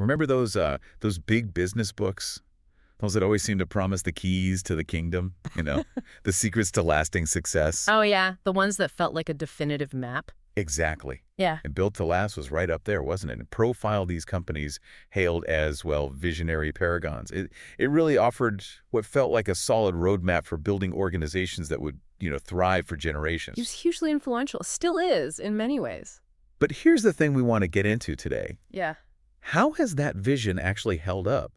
Remember those big business books? Those that always seem to promise the keys to the kingdom, the secrets to lasting success? Oh, yeah, the ones that felt like a definitive map. Exactly. Yeah. And Built to Last was right up there, wasn't it? And profiled these companies hailed as, well, visionary paragons. It really offered what felt like a solid roadmap for building organizations that would, thrive for generations. He was hugely influential, still is in many ways. But here's the thing we want to get into today. Yeah. How has that vision actually held up?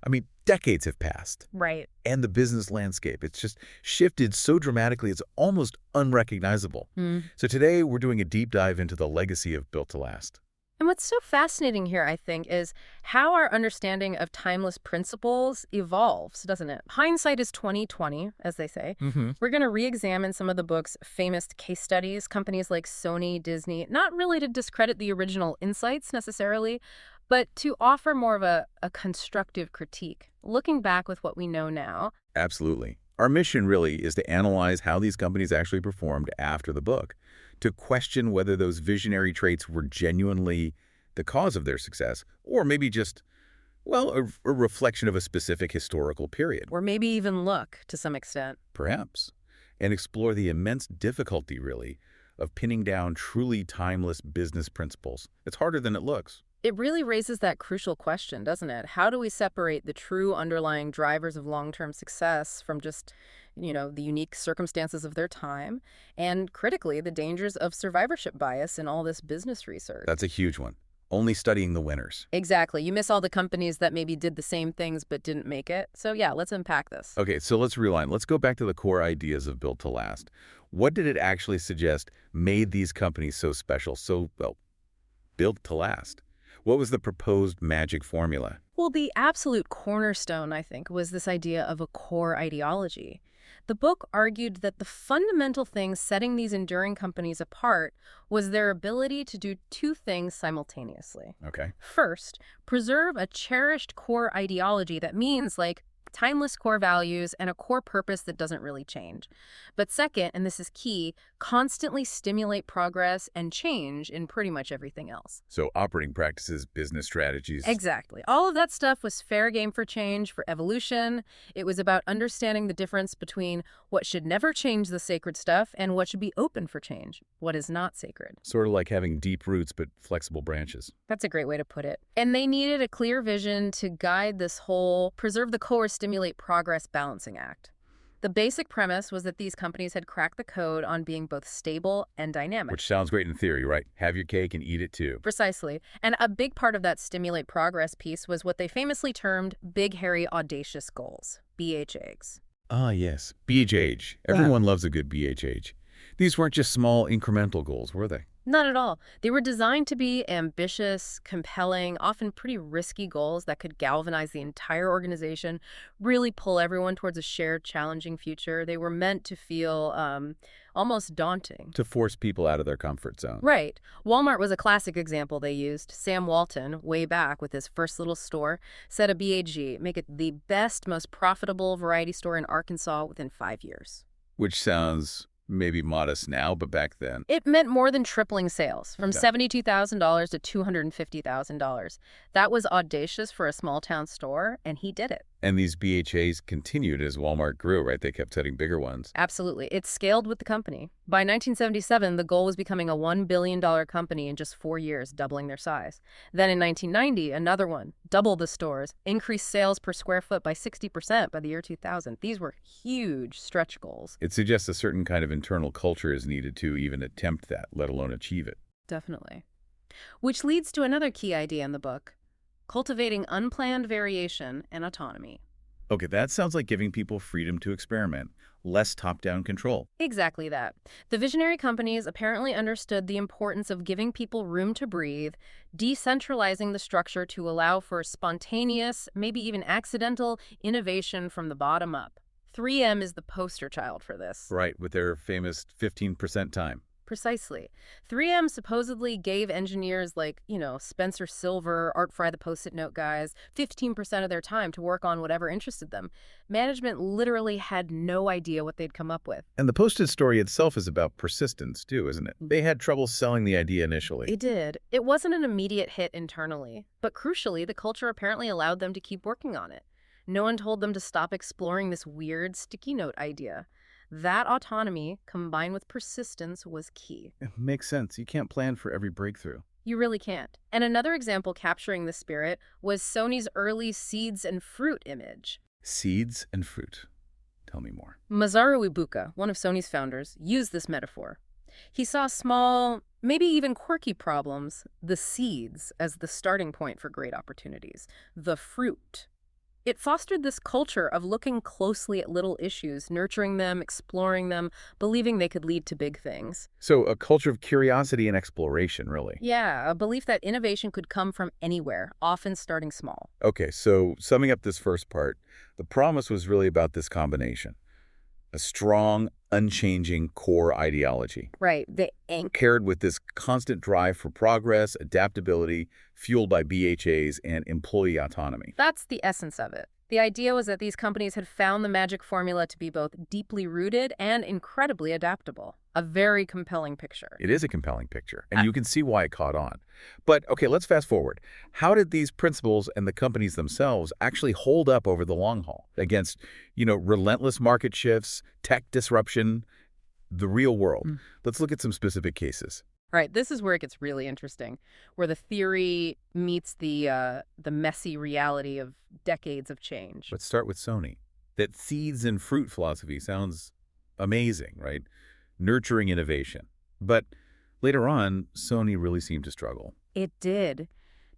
I mean, decades have passed. Right. And the business landscape, it's just shifted so dramatically, it's almost unrecognizable. So today, we're doing a deep dive into the legacy of Built to Last. And what's so fascinating here, I think, is how our understanding of timeless principles evolves, doesn't it? Hindsight is 20/20, as they say. We're going to re-examine some of the book's famous case studies, companies like Sony, Disney, not really to discredit the original insights necessarily, but to offer more of a constructive critique, looking back with what we know now. Absolutely. Our mission really is to analyze how these companies actually performed after the book, to question whether those visionary traits were genuinely the cause of their success, or maybe just, well, a reflection of a specific historical period. Or maybe even luck, to some extent. Perhaps. And explore the immense difficulty, really, of pinning down truly timeless business principles. It's harder than it looks. It really raises that crucial question, doesn't it? How do we separate the true underlying drivers of long-term success from just, the unique circumstances of their time, and critically, the dangers of survivorship bias in all this business research? That's a huge one. Only studying the winners. Exactly. You miss all the companies that maybe did the same things but didn't make it. So yeah, let's unpack this. Okay, so let's rewind. Let's go back to the core ideas of Built to Last. What did it actually suggest made these companies so special, well, built to last? What was the proposed magic formula? Well, the absolute cornerstone, I think, was this idea of a core ideology. The book argued that the fundamental thing setting these enduring companies apart was their ability to do two things simultaneously. Okay. First, preserve a cherished core ideology that means, like, timeless core values and a core purpose that doesn't really change. But second, and this is key, constantly stimulate progress and change in pretty much everything else. So operating practices, business strategies. Exactly. All of that stuff was fair game for change, for evolution. It was about understanding the difference between what should never change the sacred stuff and what should be open for change, what is not sacred. Sort of like having deep roots but flexible branches. That's a great way to put it. And they needed a clear vision to guide this whole preserve the core, stimulate progress balancing act. The basic premise was that these companies had cracked the code on being both stable and dynamic. Which sounds great in theory, right? Have your cake and eat it too. Precisely. And a big part of that stimulate progress piece was what they famously termed big, hairy, audacious goals, BHAs. Ah, yes. BHH. Everyone loves a good BHH. These weren't just small incremental goals, were they? Not at all. They were designed to be ambitious, compelling, often pretty risky goals that could galvanize the entire organization, really pull everyone towards a shared, challenging future. They were meant to feel almost daunting. To force people out of their comfort zone. Right. Walmart was a classic example they used. Sam Walton, way back with his first little store, set a BAG, make it the best, most profitable variety store in Arkansas within 5 years. Which sounds maybe modest now, but back then. It meant more than tripling sales, from Okay. $72,000 to $250,000. That was audacious for a small-town store, and he did it. And these BHAs continued as Walmart grew, right? They kept setting bigger ones. Absolutely. It scaled with the company. By 1977, the goal was becoming a $1 billion company in just 4 years, doubling their size. Then in 1990, another one, double the stores, increased sales per square foot by 60% by the year 2000. These were huge stretch goals. It suggests a certain kind of internal culture is needed to even attempt that, let alone achieve it. Definitely. Which leads to another key idea in the book, cultivating unplanned variation and autonomy. Okay, that sounds like giving people freedom to experiment, less top-down control. Exactly that. The visionary companies apparently understood the importance of giving people room to breathe, decentralizing the structure to allow for spontaneous, maybe even accidental, innovation from the bottom up. 3M is the poster child for this. Right, with their famous 15% time. Precisely. 3M supposedly gave engineers like, Spencer Silver, Art Fry the Post-it note guys, 15% of their time to work on whatever interested them. Management literally had no idea what they'd come up with. And the Post-it story itself is about persistence, too, isn't it? They had trouble selling the idea initially. They did. It wasn't an immediate hit internally, but crucially, the culture apparently allowed them to keep working on it. No one told them to stop exploring this weird sticky note idea. That autonomy, combined with persistence, was key. It makes sense. You can't plan for every breakthrough. You really can't. And another example capturing the spirit was Sony's early seeds and fruit image. Seeds and fruit. Tell me more. Masaru Ibuka, one of Sony's founders, used this metaphor. He saw small, maybe even quirky problems, the seeds, as the starting point for great opportunities. The fruit. It fostered this culture of looking closely at little issues, nurturing them, exploring them, believing they could lead to big things. So a culture of curiosity and exploration, really. Yeah, a belief that innovation could come from anywhere, often starting small. Okay, so summing up this first part, the promise was really about this combination. A strong, unchanging core ideology. Right, the anchor. Paired with this constant drive for progress, adaptability, fueled by BHAs and employee autonomy. That's the essence of it. The idea was that these companies had found the magic formula to be both deeply rooted and incredibly adaptable. A very compelling picture. It is a compelling picture, and you can see why it caught on. But, okay, let's fast forward. How did these principles and the companies themselves actually hold up over the long haul against, relentless market shifts, tech disruption, the real world? Let's look at some specific cases. Right, this is where it gets really interesting, where the theory meets the messy reality of decades of change. Let's start with Sony. That seeds and fruit philosophy sounds amazing, right? Nurturing innovation. But later on, Sony really seemed to struggle. It did.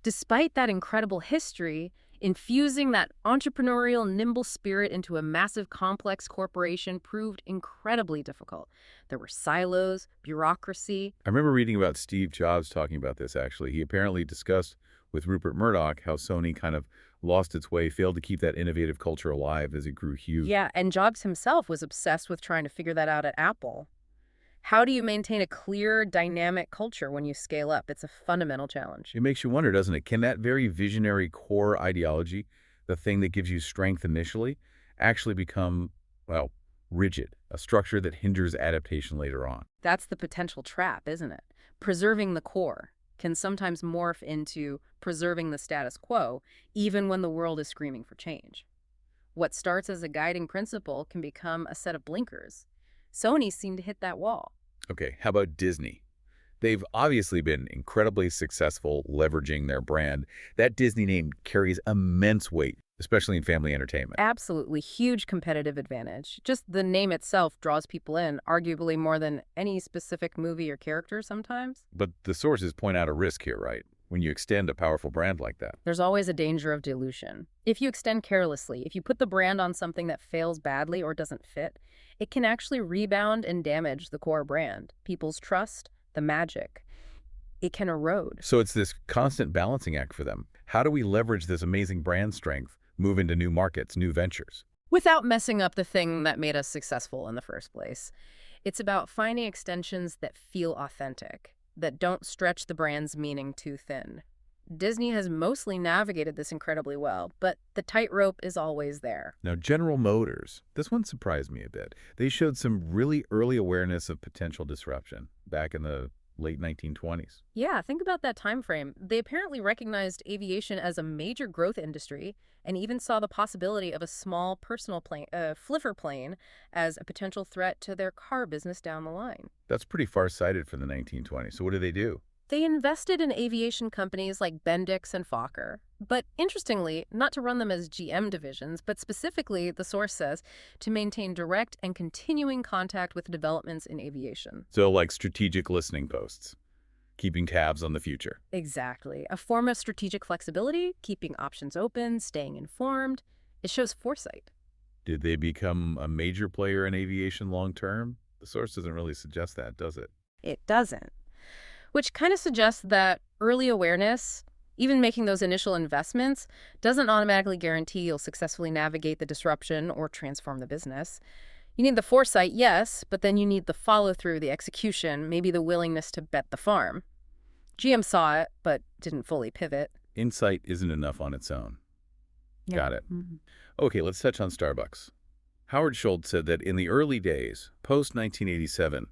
Despite that incredible history, infusing that entrepreneurial, nimble spirit into a massive, complex corporation proved incredibly difficult. There were silos, bureaucracy. I remember reading about Steve Jobs talking about this, actually. He apparently discussed with Rupert Murdoch how Sony kind of lost its way, failed to keep that innovative culture alive as it grew huge. Yeah, and Jobs himself was obsessed with trying to figure that out at Apple. How do you maintain a clear, dynamic culture when you scale up? It's a fundamental challenge. It makes you wonder, doesn't it? Can that very visionary core ideology, the thing that gives you strength initially, actually become, rigid, a structure that hinders adaptation later on? That's the potential trap, isn't it? Preserving the core can sometimes morph into preserving the status quo, even when the world is screaming for change. What starts as a guiding principle can become a set of blinkers. Sony seemed to hit that wall. Okay, how about Disney? They've obviously been incredibly successful leveraging their brand. That Disney name carries immense weight, especially in family entertainment. Absolutely huge competitive advantage. Just the name itself draws people in, arguably more than any specific movie or character sometimes. But the sources point out a risk here, right? When you extend a powerful brand like that. There's always a danger of dilution. If you extend carelessly, if you put the brand on something that fails badly or doesn't fit, it can actually rebound and damage the core brand, people's trust, the magic. It can erode. So it's this constant balancing act for them. How do we leverage this amazing brand strength, move into new markets, new ventures? Without messing up the thing that made us successful in the first place. It's about finding extensions that feel authentic, that don't stretch the brand's meaning too thin. Disney has mostly navigated this incredibly well, but the tightrope is always there. Now, General Motors, this one surprised me a bit. They showed some really early awareness of potential disruption back in the late 1920s. Yeah, think about that time frame. They apparently recognized aviation as a major growth industry and even saw the possibility of a small personal plane, flivver plane, as a potential threat to their car business down the line. That's pretty far-sighted for the 1920s. So what do? They invested in aviation companies like Bendix and Fokker. But interestingly, not to run them as GM divisions, but specifically, the source says, to maintain direct and continuing contact with developments in aviation. So like strategic listening posts, keeping tabs on the future. Exactly. A form of strategic flexibility, keeping options open, staying informed. It shows foresight. Did they become a major player in aviation long-term? The source doesn't really suggest that, does it? It doesn't. Which kind of suggests that early awareness, even making those initial investments, doesn't automatically guarantee you'll successfully navigate the disruption or transform the business. You need the foresight, yes, but then you need the follow-through, the execution, maybe the willingness to bet the farm. GM saw it, but didn't fully pivot. Insight isn't enough on its own. Yeah. Got it. Okay, let's touch on Starbucks. Howard Schultz said that in the early days, post-1987,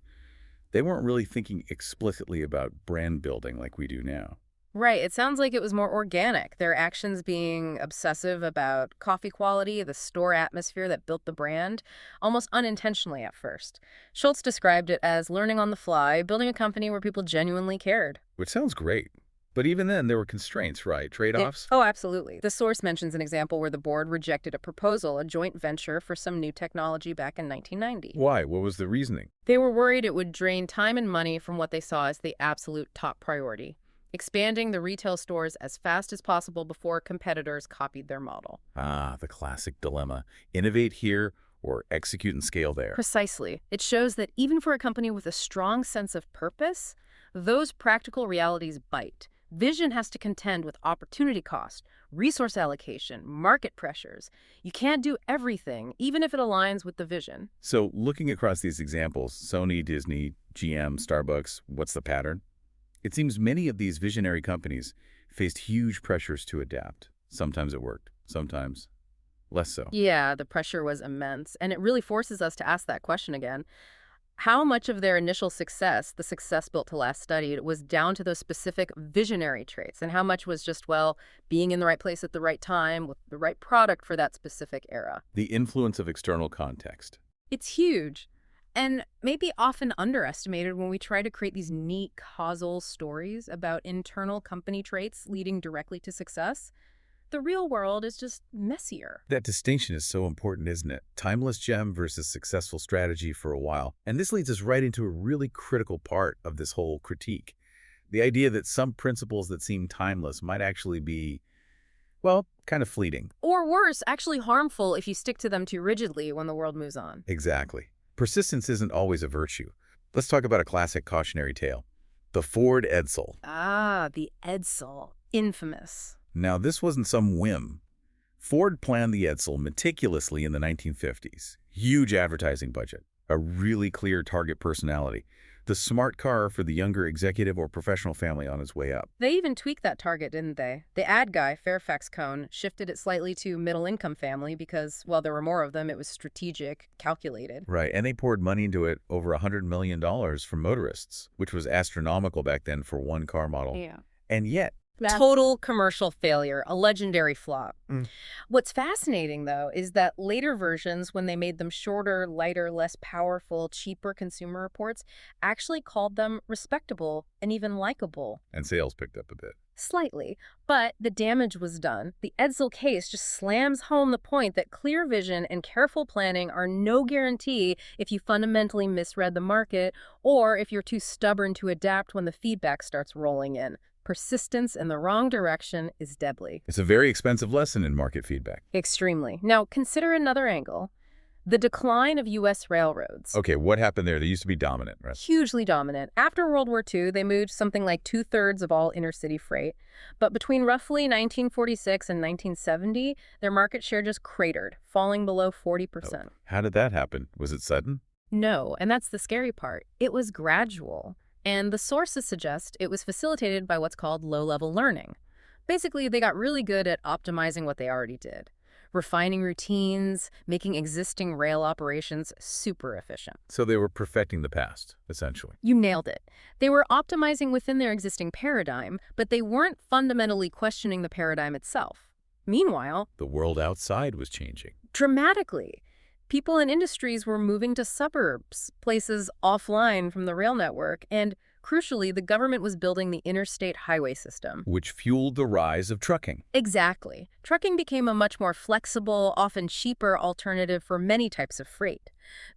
they weren't really thinking explicitly about brand building like we do now. Right. It sounds like it was more organic. Their actions being obsessive about coffee quality, the store atmosphere that built the brand, almost unintentionally at first. Schultz described it as learning on the fly, building a company where people genuinely cared. Which sounds great. But even then, there were constraints, right? Trade-offs? Oh, absolutely. The source mentions an example where the board rejected a proposal, a joint venture for some new technology back in 1990. Why? What was the reasoning? They were worried it would drain time and money from what they saw as the absolute top priority, expanding the retail stores as fast as possible before competitors copied their model. Ah, the classic dilemma. Innovate here or execute and scale there. Precisely. It shows that even for a company with a strong sense of purpose, those practical realities bite. Vision has to contend with opportunity cost, resource allocation, market pressures. You can't do everything, even if it aligns with the vision. So looking across these examples, Sony, Disney, GM, Starbucks, what's the pattern? It seems many of these visionary companies faced huge pressures to adapt. Sometimes it worked, sometimes less so. Yeah, the pressure was immense, and it really forces us to ask that question again. How much of their initial success, the success built to last studied, was down to those specific visionary traits, and how much was just, well, being in the right place at the right time with the right product for that specific era? The influence of external context. It's huge, and maybe often underestimated when we try to create these neat causal stories about internal company traits leading directly to success. The real world is just messier. That distinction is so important, isn't it? Timeless gem versus successful strategy for a while. And this leads us right into a really critical part of this whole critique. The idea that some principles that seem timeless might actually be, well, kind of fleeting. Or worse, actually harmful if you stick to them too rigidly when the world moves on. Exactly. Persistence isn't always a virtue. Let's talk about a classic cautionary tale. The Ford Edsel. Ah, the Edsel. Infamous. Now, this wasn't some whim. Ford planned the Edsel meticulously in the 1950s. Huge advertising budget, a really clear target personality, the smart car for the younger executive or professional family on its way up. They even tweaked that target, didn't they? The ad guy, Fairfax Cohn, shifted it slightly to middle-income family because, well, there were more of them. It was strategic, calculated. Right, and they poured money into it, over $100 million from motorists, which was astronomical back then for one car model. Yeah. And yet, Total commercial failure, a legendary flop. What's fascinating, though, is that later versions, when they made them shorter, lighter, less powerful, cheaper Consumer Reports, actually called them respectable and even likable. and sales picked up a bit. Slightly, but the damage was done. The Edsel case just slams home the point that clear vision and careful planning are no guarantee if you fundamentally misread the market or if you're too stubborn to adapt when the feedback starts rolling in. Persistence in the wrong direction is deadly. It's a very expensive lesson in market feedback. Extremely. Now, consider another angle. The decline of U.S. railroads. Okay, what happened there? They used to be dominant, right? Hugely dominant. After World War II, they moved something like 2/3 of all intercity freight. But between roughly 1946 and 1970, their market share just cratered, falling below 40%. Oh, how did that happen? Was it sudden? No, and that's the scary part. It was gradual. And the sources suggest it was facilitated by what's called low-level learning. Basically, they got really good at optimizing what they already did, refining routines, making existing rail operations super efficient. So they were perfecting the past, essentially. You nailed it. They were optimizing within their existing paradigm, but they weren't fundamentally questioning the paradigm itself. Meanwhile, The world outside was changing. dramatically, people and industries were moving to suburbs, places offline from the rail network, and crucially, the government was building the interstate highway system. Which fueled the rise of trucking. Exactly. Trucking became a much more flexible, often cheaper alternative for many types of freight.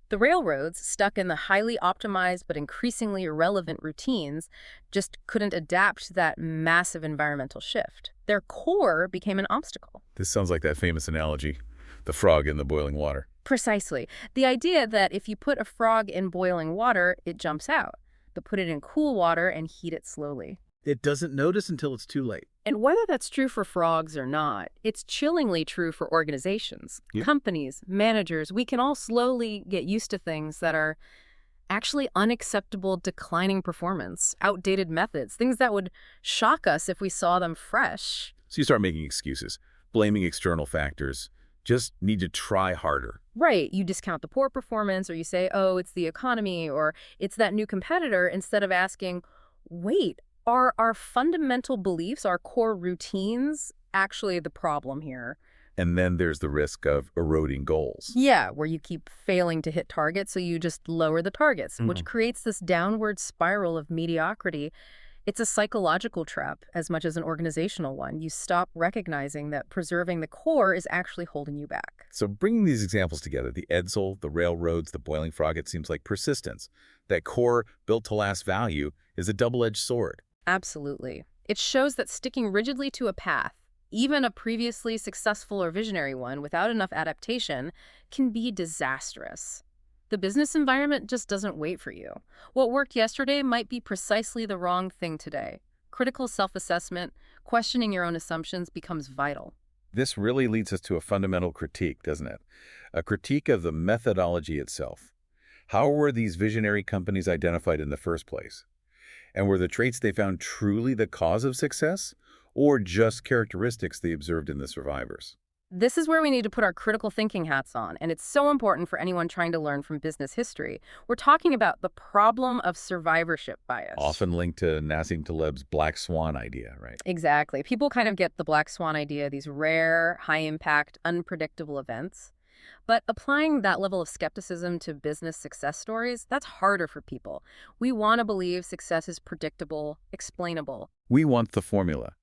The railroads, stuck in the highly optimized but increasingly irrelevant routines, just couldn't adapt to that massive environmental shift. Their core became an obstacle. This sounds like that famous analogy, the frog in the boiling water. Precisely. The idea that if you put a frog in boiling water, it jumps out, but put it in cool water and heat it slowly. It doesn't notice until it's too late. And whether that's true for frogs or not, it's chillingly true for organizations, Yep. companies, managers. We can all slowly get used to things that are actually unacceptable declining performance, outdated methods, things that would shock us if we saw them fresh. So you start making excuses, blaming external factors. Just need to try harder. Right, you discount the poor performance or you say, oh, it's the economy or it's that new competitor instead of asking, wait, are our fundamental beliefs, our core routines actually the problem here? And then there's the risk of eroding goals. Yeah, where you keep failing to hit targets, so you just lower the targets, which creates this downward spiral of mediocrity. It's a psychological trap as much as an organizational one. You stop recognizing that preserving the core is actually holding you back. So bringing these examples together, the Edsel, the railroads, the boiling frog, it seems like persistence, that core built-to-last value, is a double-edged sword. Absolutely. It shows that sticking rigidly to a path, even a previously successful or visionary one without enough adaptation, can be disastrous. The business environment just doesn't wait for you. What worked yesterday might be precisely the wrong thing today. Critical self-assessment, questioning your own assumptions becomes vital. This really leads us to a fundamental critique, doesn't it? A critique of the methodology itself. How were these visionary companies identified in the first place? And were the traits they found truly the cause of success, or just characteristics they observed in the survivors? This is where we need to put our critical thinking hats on, and it's so important for anyone trying to learn from business history. We're talking about the problem of survivorship bias. Often linked to Nassim Taleb's black swan idea, right? Exactly. People kind of get the black swan idea, these rare, high-impact, unpredictable events. But applying that level of skepticism to business success stories, that's harder for people. We want to believe success is predictable, explainable. We want the formula.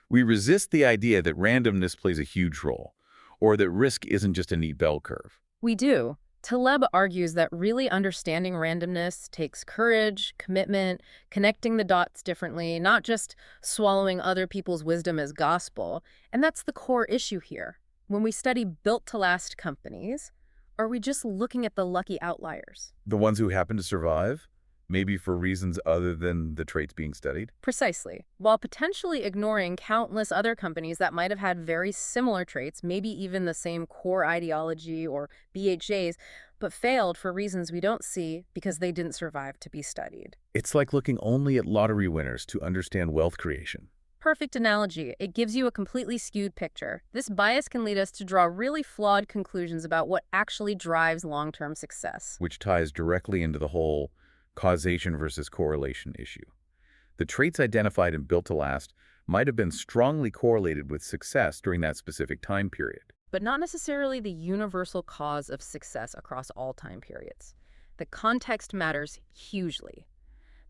We resist the idea that randomness plays a huge role, or that risk isn't just a neat bell curve. We do. Taleb argues that really understanding randomness takes courage, commitment, connecting the dots differently, not just swallowing other people's wisdom as gospel. And that's the core issue here. When we study built-to-last companies, are we just looking at the lucky outliers? The ones who happen to survive, maybe for reasons other than the traits being studied? Precisely. While potentially ignoring countless other companies that might have had very similar traits, maybe even the same core ideology or BHAs, but failed for reasons we don't see because they didn't survive to be studied. It's like looking only at lottery winners to understand wealth creation. Perfect analogy. It gives you a completely skewed picture. This bias can lead us to draw really flawed conclusions about what actually drives long-term success. Which ties directly into the whole causation versus correlation issue. The traits identified and built to last might have been strongly correlated with success during that specific time period. But not necessarily the universal cause of success across all time periods. The context matters hugely.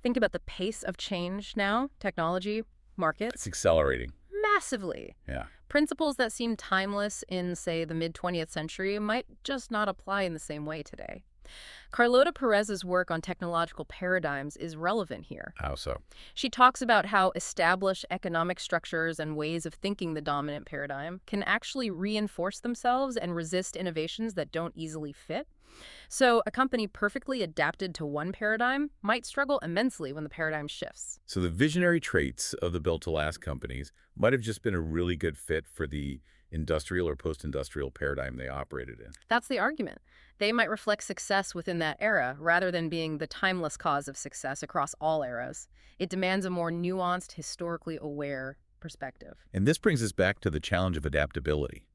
Think about the pace of change now, technology, markets. It's accelerating. Massively. Yeah. Principles that seem timeless in, say, the mid-20th century might just not apply in the same way today. Carlota Perez's work on technological paradigms is relevant here. How so? She talks about how established economic structures and ways of thinking the dominant paradigm can actually reinforce themselves and resist innovations that don't easily fit. So a company perfectly adapted to one paradigm might struggle immensely when the paradigm shifts. So the visionary traits of the built-to-last companies might have just been a really good fit for the industrial or post-industrial paradigm they operated in. That's the argument. They might reflect success within that era rather than being the timeless cause of success across all eras. It demands a more nuanced, historically aware perspective. And this brings us back to the challenge of adaptability.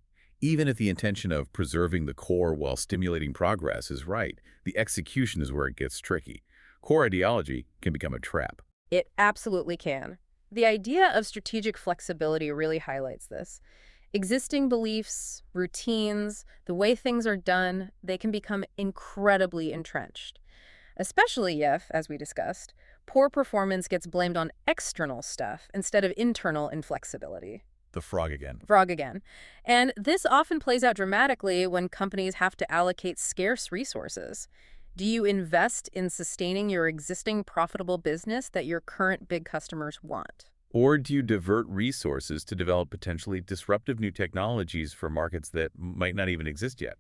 Even if the intention of preserving the core while stimulating progress is right, the execution is where it gets tricky. Core ideology can become a trap. It absolutely can. The idea of strategic flexibility really highlights this. Existing beliefs, routines, the way things are done, they can become incredibly entrenched. Especially if, as we discussed, poor performance gets blamed on external stuff instead of internal inflexibility. The frog again. Frog again. And this often plays out dramatically when companies have to allocate scarce resources. Do you invest in sustaining your existing profitable business that your current big customers want? Or do you divert resources to develop potentially disruptive new technologies for markets that might not even exist yet?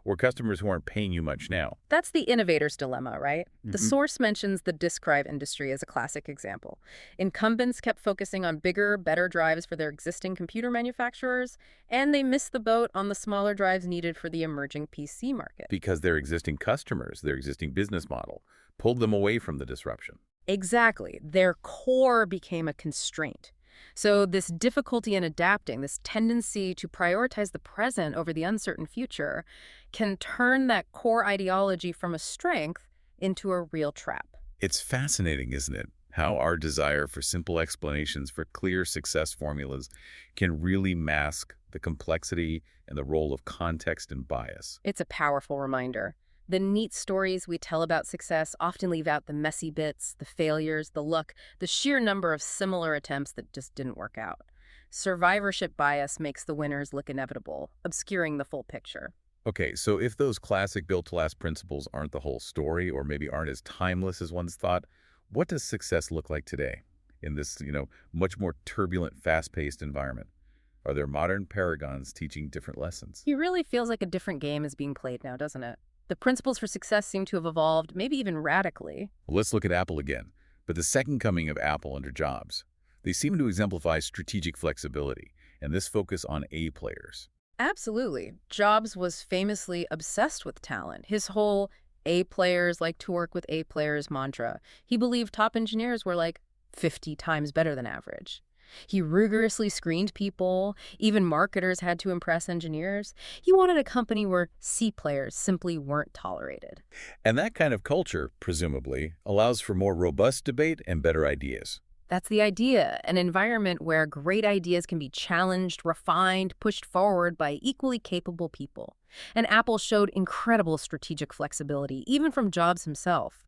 or customers who aren't paying you much now. That's the innovator's dilemma, right? The Hmm. source mentions the disk drive industry as a classic example. Incumbents kept focusing on bigger, better drives for their existing computer manufacturers, and they missed the boat on the smaller drives needed for the emerging PC market. Because their existing customers, their existing business model, pulled them away from the disruption. Exactly. Their core became a constraint. So this difficulty in adapting, this tendency to prioritize the present over the uncertain future, can turn that core ideology from a strength into a real trap. It's fascinating, isn't it? How our desire for simple explanations for clear success formulas can really mask the complexity and the role of context and bias. It's a powerful reminder. The neat stories we tell about success often leave out the messy bits, the failures, the luck, the sheer number of similar attempts that just didn't work out. Survivorship bias makes the winners look inevitable, obscuring the full picture. Okay, so if those classic built-to-last principles aren't the whole story or maybe aren't as timeless as once thought, what does success look like today in this, much more turbulent, fast-paced environment? Are there modern paragons teaching different lessons? It really feels like a different game is being played now, doesn't it? The principles for success seem to have evolved, maybe even radically. Well, let's look at Apple again. But the second coming of Apple under Jobs, they seem to exemplify strategic flexibility and this focus on A players. Absolutely. Jobs was famously obsessed with talent. His whole A players like to work with A players mantra. He believed top engineers were like 50 times better than average. He rigorously screened people. Even marketers had to impress engineers. He wanted a company where C players simply weren't tolerated. And that kind of culture, presumably, allows for more robust debate and better ideas. That's the idea, an environment where great ideas can be challenged, refined, pushed forward by equally capable people. And Apple showed incredible strategic flexibility, even from Jobs himself.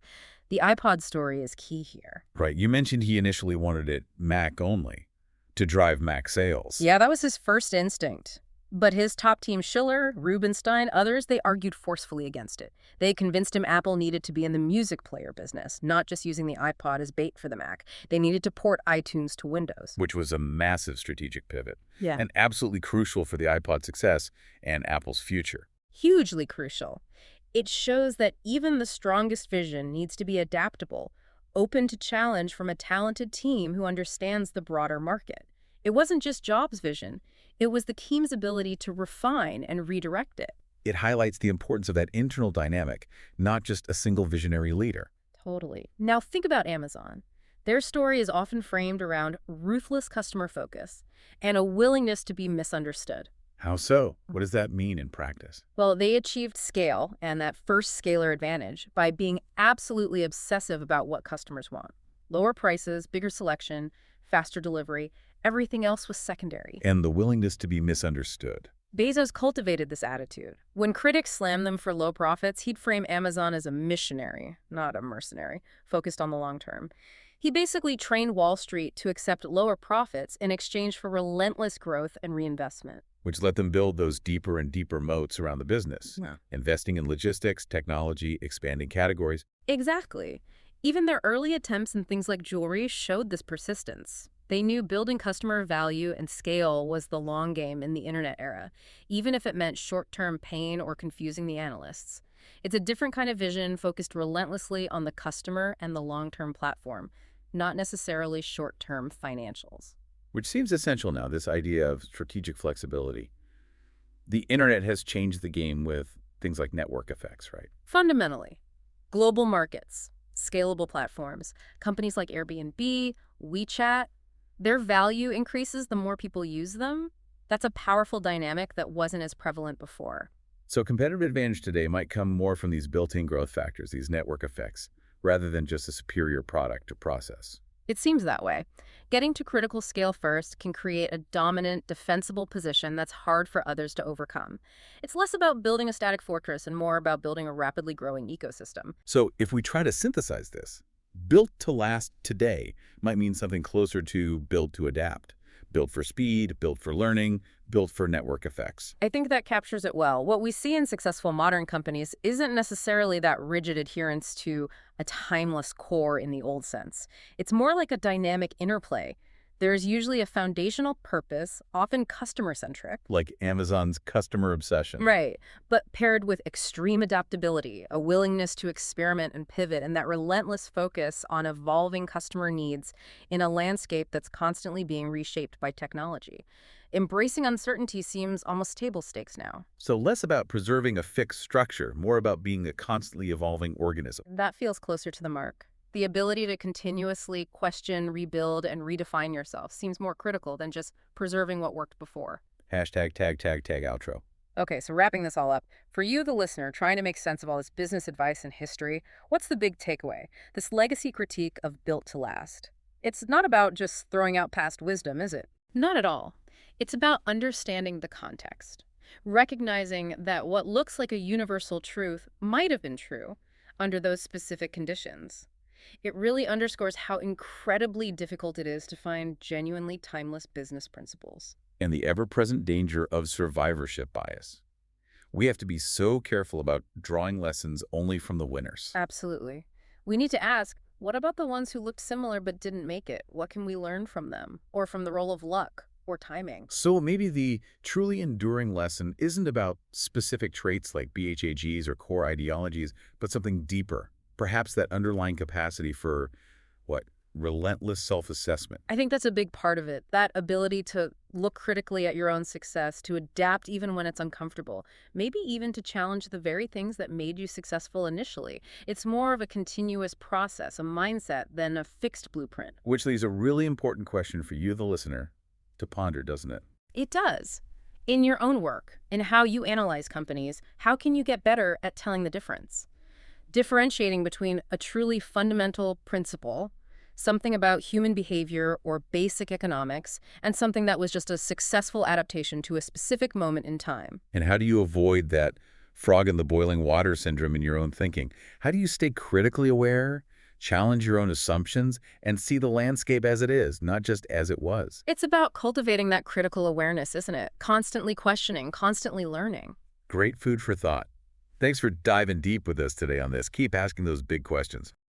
The iPod story is key here. Right, you mentioned he initially wanted it Mac only, to drive Mac sales. Yeah, that was his first instinct. But his top team, Schiller, Rubinstein, others, they argued forcefully against it. They convinced him Apple needed to be in the music player business, not just using the iPod as bait for the Mac. They needed to port iTunes to Windows. Which was a massive strategic pivot, Yeah. and absolutely crucial for the iPod's success and Apple's future. Hugely crucial. It shows that even the strongest vision needs to be adaptable, open to challenge from a talented team who understands the broader market. It wasn't just Jobs' vision. It was the team's ability to refine and redirect it. It highlights the importance of that internal dynamic, not just a single visionary leader. Totally. Now think about Amazon. Their story is often framed around ruthless customer focus and a willingness to be misunderstood. How so? What does that mean in practice? Well, they achieved scale and that first scalar advantage by being absolutely obsessive about what customers want. Lower prices, bigger selection, faster delivery, everything else was secondary. And the willingness to be misunderstood. Bezos cultivated this attitude. When critics slammed them for low profits, he'd frame Amazon as a missionary, not a mercenary, focused on the long term. He basically trained Wall Street to accept lower profits in exchange for relentless growth and reinvestment. Which let them build those deeper and deeper moats around the business, investing in logistics, technology, expanding categories. Exactly. Even their early attempts in things like jewelry showed this persistence. They knew building customer value and scale was the long game in the internet era, even if it meant short-term pain or confusing the analysts. It's a different kind of vision focused relentlessly on the customer and the long-term platform, not necessarily short-term financials. Which seems essential now, this idea of strategic flexibility. The internet has changed the game with things like network effects, right? Fundamentally, global markets, scalable platforms, companies like Airbnb, WeChat, their value increases the more people use them. That's a powerful dynamic that wasn't as prevalent before. So competitive advantage today might come more from these built-in growth factors, these network effects, rather than just a superior product or process. It seems that way. Getting to critical scale first can create a dominant, defensible position that's hard for others to overcome. It's less about building a static fortress and more about building a rapidly growing ecosystem. So if we try to synthesize this, built to last today might mean something closer to build to adapt. Built for speed, built for learning, built for network effects. I think that captures it well. What we see in successful modern companies isn't necessarily that rigid adherence to a timeless core in the old sense. It's more like a dynamic interplay. There's usually a foundational purpose, often customer-centric. Like Amazon's customer obsession. Right, but paired with extreme adaptability, a willingness to experiment and pivot, and that relentless focus on evolving customer needs in a landscape that's constantly being reshaped by technology. Embracing uncertainty seems almost table stakes now. So less about preserving a fixed structure, more about being a constantly evolving organism. That feels closer to the mark. The ability to continuously question, rebuild, and redefine yourself seems more critical than just preserving what worked before. Hashtag tag outro. Okay, so wrapping this all up, for you, the listener, trying to make sense of all this business advice and history, what's the big takeaway? This legacy critique of built to last. It's not about just throwing out past wisdom, is it? Not at all. It's about understanding the context, recognizing that what looks like a universal truth might have been true under those specific conditions. It really underscores how incredibly difficult it is to find genuinely timeless business principles. And the ever-present danger of survivorship bias. We have to be so careful about drawing lessons only from the winners. Absolutely. We need to ask, what about the ones who looked similar but didn't make it? What can we learn from them? Or from the role of luck or timing? So maybe the truly enduring lesson isn't about specific traits like BHAGs or core ideologies, but something deeper. Perhaps that underlying capacity for, relentless self-assessment. I think that's a big part of it, that ability to look critically at your own success, to adapt even when it's uncomfortable, maybe even to challenge the very things that made you successful initially. It's more of a continuous process, a mindset, than a fixed blueprint. Which leaves a really important question for you, the listener, to ponder, doesn't it? It does. In your own work, in how you analyze companies, how can you get better at telling the difference? Differentiating between a truly fundamental principle, something about human behavior or basic economics, and something that was just a successful adaptation to a specific moment in time. And how do you avoid that frog in the boiling water syndrome in your own thinking? How do you stay critically aware, challenge your own assumptions, and see the landscape as it is, not just as it was? It's about cultivating that critical awareness, isn't it? Constantly questioning, constantly learning. Great food for thought. Thanks for diving deep with us today on this. Keep asking those big questions.